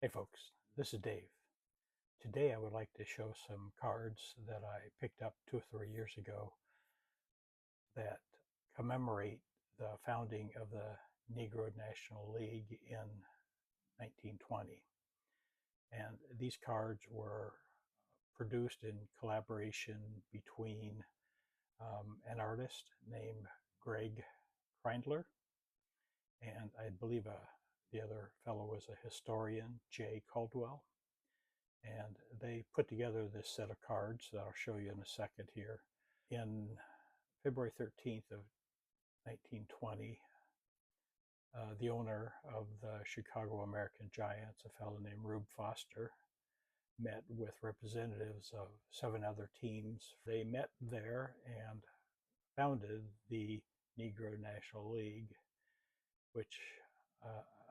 Hey folks, this is Dave. Today I would like to show some cards that I picked up 2 or 3 years ago that commemorate the founding of the Negro National League in 1920. And these cards were produced in collaboration between an artist named Greg Kreindler, and I believe the other fellow was a historian, Jay Caldwell. And they put together this set of cards that I'll show you in a second here. In February 13th of 1920, the owner of the Chicago American Giants, a fellow named Rube Foster, met with representatives of 7 other teams. They met there and founded the Negro National League, which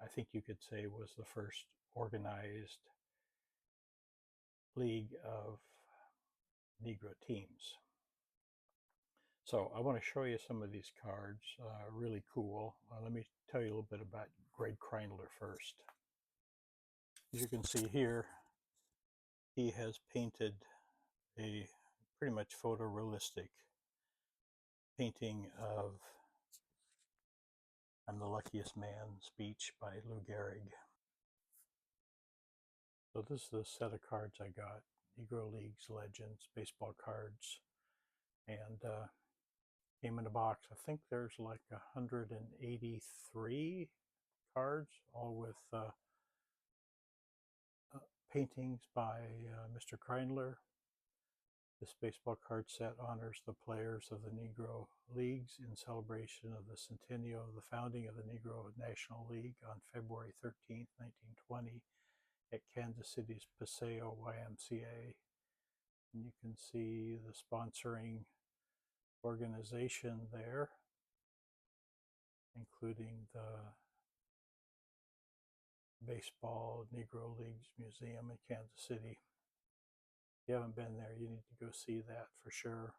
I think you could say was the first organized league of Negro teams. So I want to show you some of these cards, really cool. Let me tell you a little bit about Greg Kreindler first. As you can see here, he has painted a pretty much photorealistic painting of "I'm the Luckiest Man" speech by Lou Gehrig. So this is the set of cards I got, Negro Leagues Legends baseball cards, and came in a box. I think there's like 183 cards, all with paintings by Mr. Kreindler. This baseball card set honors the players of the Negro Leagues in celebration of the Centennial of the founding of the Negro National League on February 13th, 1920 at Kansas City's Paseo YMCA. And you can see the sponsoring organization there, including the Baseball Negro Leagues Museum in Kansas City. If you haven't been there, you need to go see that for sure.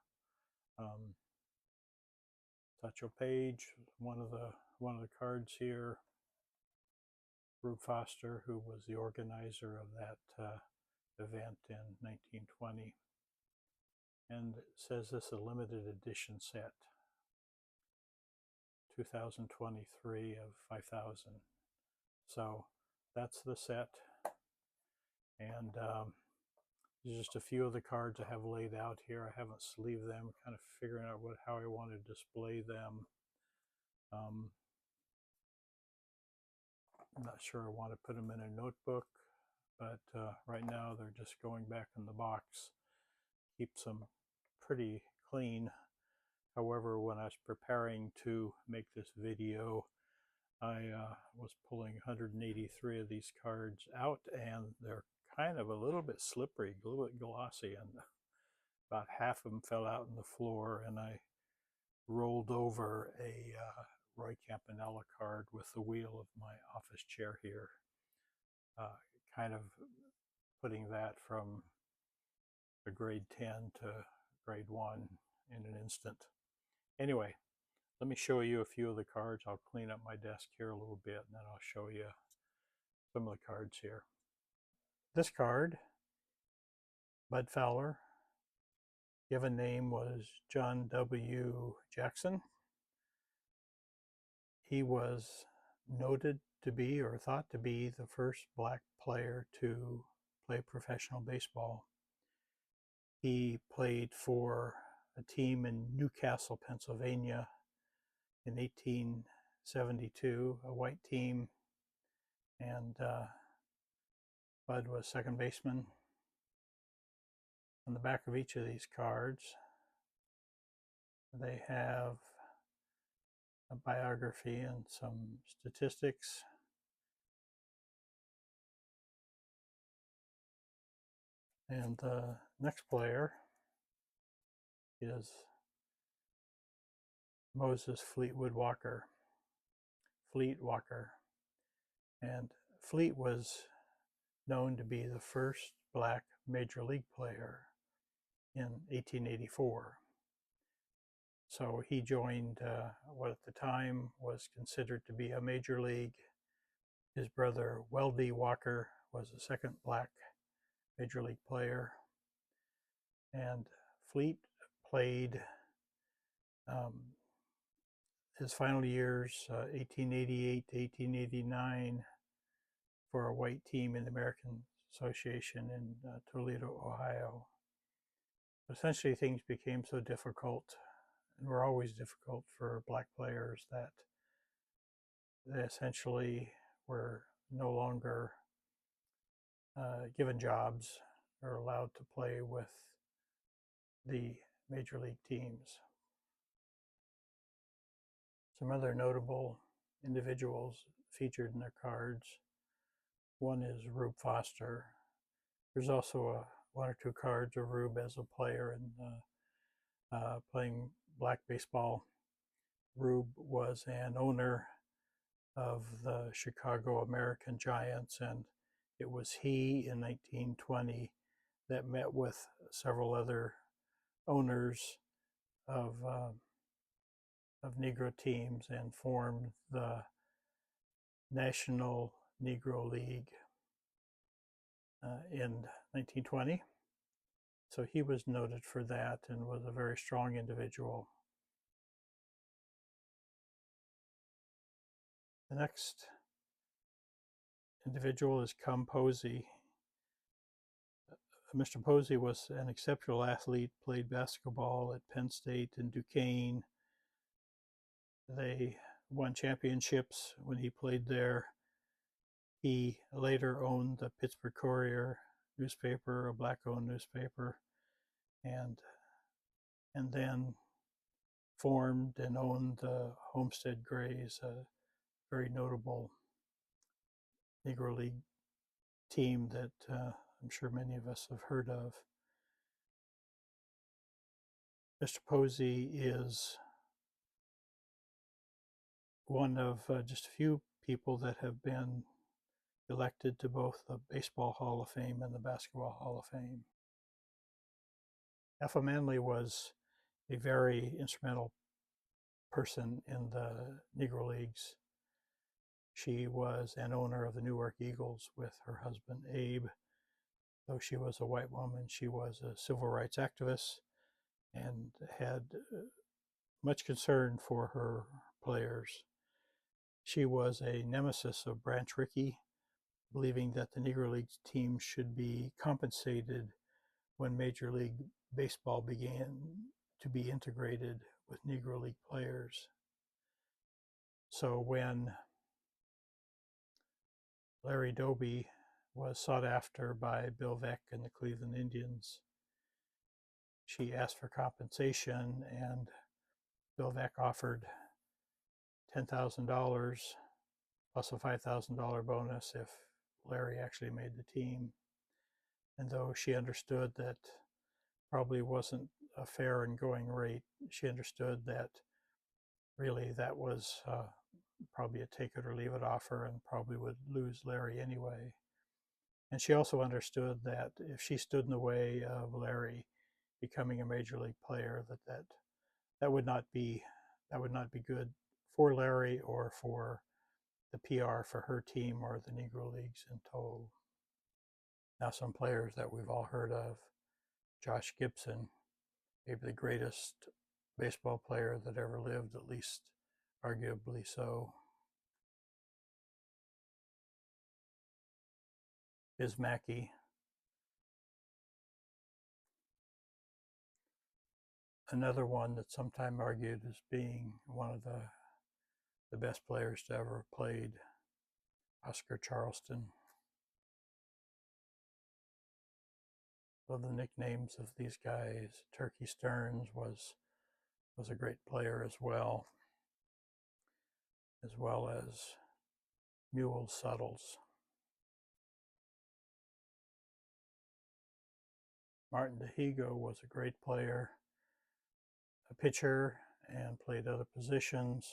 Satchel Paige, one of the cards here. Rube Foster, who was the organizer of that event in 1920. And it says this is a limited edition set, 2023 of 5,000. So that's the set. And there's just a few of the cards I have laid out here. I haven't sleeved them, kind of figuring out how I want to display them. I'm not sure I want to put them in a notebook, but right now they're just going back in the box. Keeps them pretty clean. However, when I was preparing to make this video, I was pulling 183 of these cards out, and they're kind of a little bit slippery, a little bit glossy, and about half of them fell out on the floor, and I rolled over a Roy Campanella card with the wheel of my office chair here, kind of putting that from a grade 10 to grade 1 in an instant. Anyway, let me show you a few of the cards. I'll clean up my desk here a little bit, and then I'll show you some of the cards here. This card, Bud Fowler, given name was John W. Jackson. He was noted to be, or thought to be, the first black player to play professional baseball. He played for a team in Newcastle, Pennsylvania in 1872, a white team, and Bud was second baseman. On the back of each of these cards, they have a biography and some statistics. And the next player is Moses Fleetwood Walker. Fleet Walker. And Fleet was known to be the first black major league player in 1884. So he joined what at the time was considered to be a major league. His brother Weldie Walker was the second black major league player. And Fleet played his final years, 1888 to 1889, for a white team in the American Association in Toledo, Ohio. Essentially, things became so difficult, and were always difficult for black players, that they essentially were no longer given jobs or allowed to play with the major league teams. Some other notable individuals featured in their cards. One is Rube Foster. There's also one or two cards of Rube as a player and playing black baseball. Rube was an owner of the Chicago American Giants, and it was he in 1920 that met with several other owners of Negro teams and formed the National Negro League in 1920. So he was noted for that and was a very strong individual. The next individual is Posey. Mr. Posey was an exceptional athlete, played basketball at Penn State and Duquesne. They won championships when he played there. He later owned the Pittsburgh Courier newspaper, a black-owned newspaper, and then formed and owned the Homestead Grays, a very notable Negro League team that I'm sure many of us have heard of. Mr. Posey is one of just a few people that have been elected to both the Baseball Hall of Fame and the Basketball Hall of Fame. Ethel Manley was a very instrumental person in the Negro Leagues. She was an owner of the Newark Eagles with her husband Abe. Though she was a white woman, she was a civil rights activist and had much concern for her players. She was a nemesis of Branch Rickey, believing that the Negro Leagues team should be compensated when Major League Baseball began to be integrated with Negro League players. So when Larry Doby was sought after by Bill Veeck and the Cleveland Indians, she asked for compensation, and Bill Veeck offered $10,000 plus a $5,000 bonus if Larry actually made the team. And though she understood that probably wasn't a fair and going rate, she understood that really that was probably a take it or leave it offer and probably would lose Larry anyway. And she also understood that if she stood in the way of Larry becoming a major league player, that would not be good for Larry or for the PR for her team or the Negro Leagues in total. Now, some players that we've all heard of. Josh Gibson, maybe the greatest baseball player that ever lived, at least arguably so. Biz Mackey. Another one that's sometimes argued as being one of the best players to ever have played, Oscar Charleston. One of the nicknames of these guys, Turkey Stearns, was a great player as well as Mule Suttles. Martin DeHigo was a great player, a pitcher, and played other positions.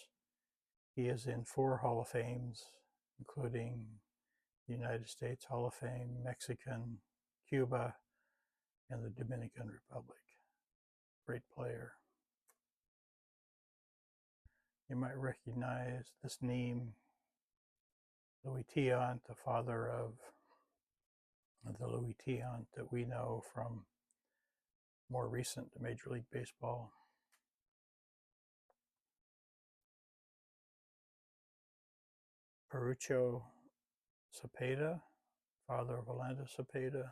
He is in 4 Hall of Fames, including the United States Hall of Fame, Mexican, Cuba, and the Dominican Republic. Great player. You might recognize this name, Louis Tiant, the father of the Louis Tiant that we know from more recent Major League Baseball. Perucho Cepeda, father of Orlando Cepeda.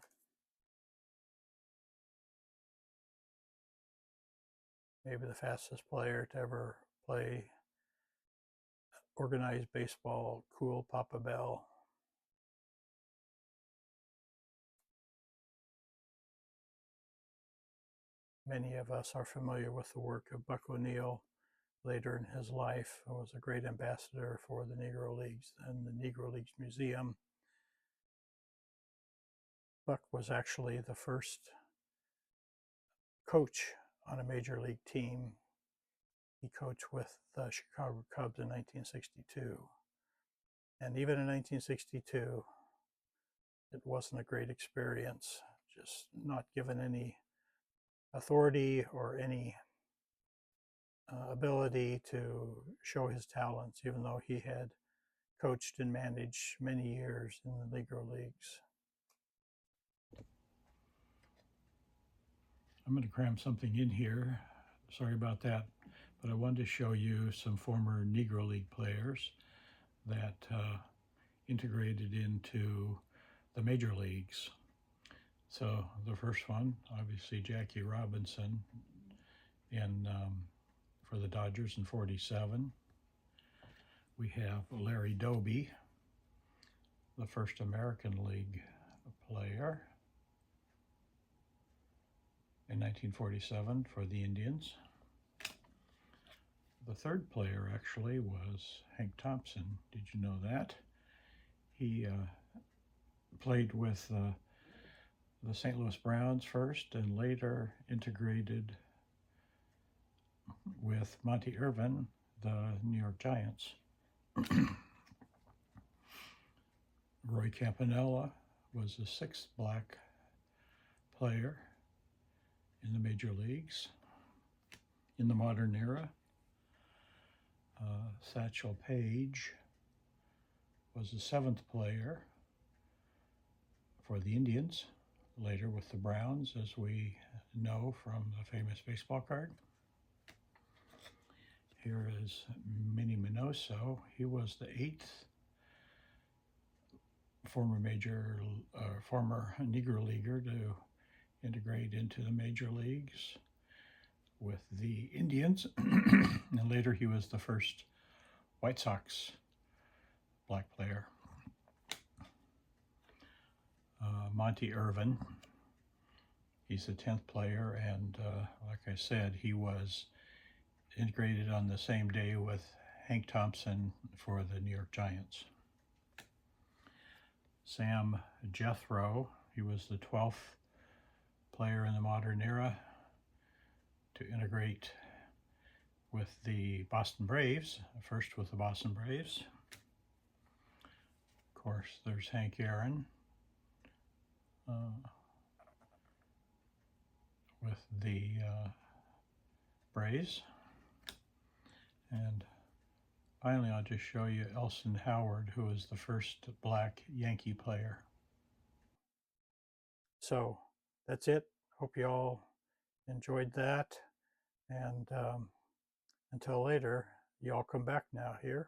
Maybe the fastest player to ever play organized baseball, Cool Papa Bell. Many of us are familiar with the work of Buck O'Neill. Later in his life, was a great ambassador for the Negro Leagues and the Negro Leagues Museum. Buck was actually the first coach on a major league team. He coached with the Chicago Cubs in 1962. And even in 1962, it wasn't a great experience, just not given any authority or any ability to show his talents, even though he had coached and managed many years in the Negro Leagues. I'm going to cram something in here. Sorry about that. But I wanted to show you some former Negro League players that integrated into the major leagues. So the first one, obviously Jackie Robinson for the Dodgers in '47. We have Larry Doby, the first American League player in 1947 for the Indians. The third player actually was Hank Thompson. Did you know that? He played with the St. Louis Browns first and later integrated with Monte Irvin, the New York Giants. Roy Campanella was the sixth black player in the major leagues in the modern era. Satchel Paige was the seventh player for the Indians, later with the Browns, as we know from the famous baseball card. Here is Minnie Minoso. He was the eighth former Negro Leaguer to integrate into the major leagues with the Indians, and later he was the first White Sox black player. Monte Irvin, he's the 10th player, and like I said, he was integrated on the same day with Hank Thompson for the New York Giants. Sam Jethro, he was the 12th player in the modern era to integrate with the Boston Braves, first with the Boston Braves. Of course, there's Hank Aaron with the Braves. And finally, I'll just show you Elson Howard, who was the first black Yankee player. So that's it. Hope you all enjoyed that. And until later, you all come back now here.